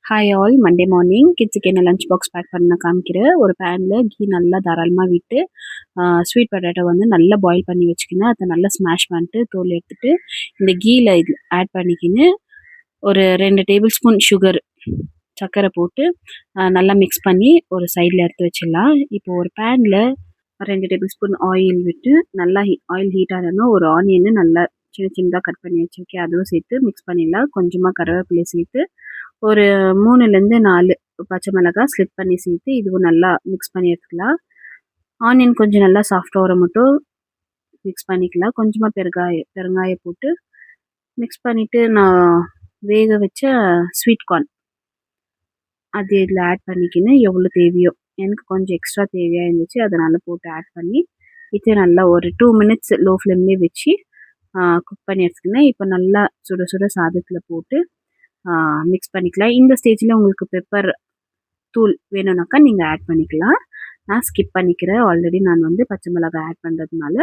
Hi all, Monday morning கிட்ஸுக்கு என்ன lunch box pack பண்ண காமிக்கிறேன். ஒரு பேனில் கீ நல்லா தாராளமாக விட்டு ஸ்வீட் பொட்டேட்டோ வந்து நல்லா பாயில் பண்ணி வச்சுக்கின்னு அதை நல்லா ஸ்மாஷ் பண்ணிட்டு தோல் எடுத்துட்டு இந்த கீயில் இது ஆட் பண்ணிக்கின்னு ஒரு 2 டேபிள் ஸ்பூன் சுகர் சர்க்கரை போட்டு நல்லா மிக்ஸ் பண்ணி ஒரு சைடில் எடுத்து வச்சிடலாம். இப்போ ஒரு பேனில் 2 டேபிள் ஸ்பூன் ஆயில் விட்டு நல்லா ஆயில் ஹீட் ஆனோன்னா ஒரு ஆனியன்னு நல்லா சின்ன சின்னதாக கட் பண்ணி வச்சுருக்கேன், அதுவும் சேர்த்து மிக்ஸ் பண்ணிடலாம். கொஞ்சமாக கருவேப்பிலை சேர்த்து ஒரு 3லேருந்து 4 பச்சை மிளகாய் ஸ்லிப் பண்ணி சேர்த்து இதுவும் நல்லா மிக்ஸ் பண்ணி எடுத்துக்கலாம். ஆனியன் கொஞ்சம் நல்லா சாஃப்டாக வர மட்டும் மிக்ஸ் பண்ணிக்கலாம். கொஞ்சமாக பெருங்காயம் போட்டு மிக்ஸ் பண்ணிவிட்டு நான் வேக வச்ச ஸ்வீட் கார்ன் அது இதில் ஆட் பண்ணிக்கின்னு எவ்வளோ தேவையோ, எனக்கு கொஞ்சம் எக்ஸ்ட்ரா தேவையாக இருந்துச்சு அதனால் போட்டு ஆட் பண்ணி இது நல்லா ஒரு 2 மினிட்ஸ் லோ ஃப்ளேம்லேயே வச்சு குக் பண்ணி எடுத்துக்கினேன். இப்போ நல்லா சுட சுட சாதத்தில் போட்டு மிக்ஸ் பண்ணிக்கலாம். இந்த ஸ்டேஜில் உங்களுக்கு பெப்பர் தூள் வேணும்னாக்கா நீங்கள் ஆட் பண்ணிக்கலாம். நான் ஸ்கிப் பண்ணிக்கிறேன். ஆல்ரெடி நான் வந்து பச்சை மிளகாய் ஆட் பண்ணுறதுனால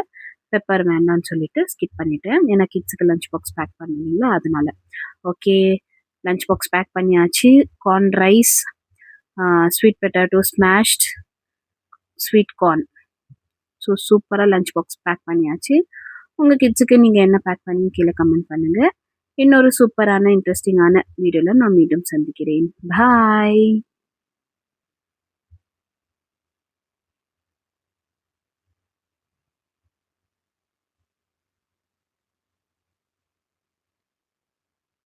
பெப்பர் வேண்டாம்னு சொல்லிட்டு ஸ்கிப் பண்ணிட்டேன். ஏன்னா கிட்ஸுக்கு லஞ்ச் பாக்ஸ் பேக் பண்ணுவீங்களா அதனால. ஓகே, லஞ்ச் பாக்ஸ் பேக் பண்ணியாச்சு. Corn rice, sweet potato smashed, sweet corn. So சூப்பராக லஞ்ச் பாக்ஸ் பேக் பண்ணியாச்சு. உங்கள் கிட்ஸுக்கு நீங்கள் என்ன பேக் பண்ணி கீழே கமெண்ட் பண்ணுங்கள். இன்னொரு சூப்பரான இன்ட்ரெஸ்டிங்கான வீடியோவில் நான் மீண்டும் சந்திக்கிறேன். பாய்.